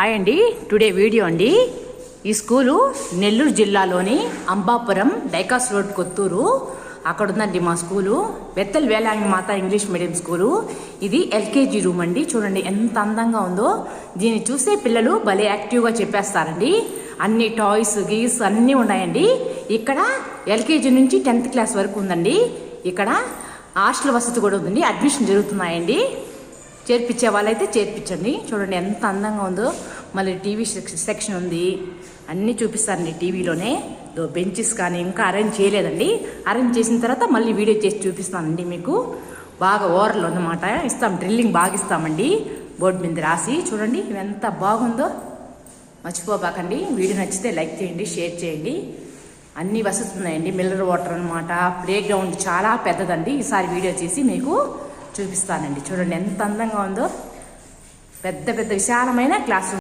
Hi అండి. Today video అండి. ఈ స్కూలు నెల్లూరు జిల్లాలోని అంబాపురం డైకాస్ రోడ్ కొత్తూరు అక్కడ ఉందండి మా స్కూలు. బెత్తల్ వేలాంగి మాత ఇంగ్లీష్ మీడియం స్కూలు. ఇది ఎల్కేజీ రూమ్ అండి. చూడండి ఎంత అందంగా ఉందో. దీన్ని చూసే పిల్లలు భలే యాక్టివ్గా చెప్పేస్తారండి. అన్ని టాయ్స్ గీస్ అన్నీ ఉన్నాయండి. ఇక్కడ ఎల్కేజీ నుంచి 10th క్లాస్ వరకు ఉందండి. ఇక్కడ హాస్టల్ వసతి కూడా ఉందండి. అడ్మిషన్ జరుగుతున్నాయండి. చేర్పించే వాళ్ళైతే చేర్పించండి. చూడండి ఎంత అందంగా ఉందో. మళ్ళీ టీవీ సెక్షన్ ఉంది. అన్నీ చూపిస్తారండి టీవీలోనే. బెంచెస్ కానీ ఇంకా అరేంజ్ చేయలేదండి. అరేంజ్ చేసిన తర్వాత మళ్ళీ వీడియో చేసి చూపిస్తానండి మీకు. బాగా ఓవర్లు అన్నమాట ఇస్తాం. డ్రిల్లింగ్ బాగా ఇస్తామండి. బోర్డు మీద రాసి చూడండి ఎంత బాగుందో. మర్చిపోబాకండి. వీడియో నచ్చితే లైక్ చేయండి, షేర్ చేయండి. అన్నీ వసతులు ఉన్నాయండి. మిల్లర్ వాటర్ అనమాట. ప్లే గ్రౌండ్ చాలా పెద్దదండి. ఈసారి వీడియో చేసి మీకు చూపిస్తానండి. చూడండి ఎంత అందంగా ఉందో. పెద్ద పెద్ద విశాలమైన క్లాస్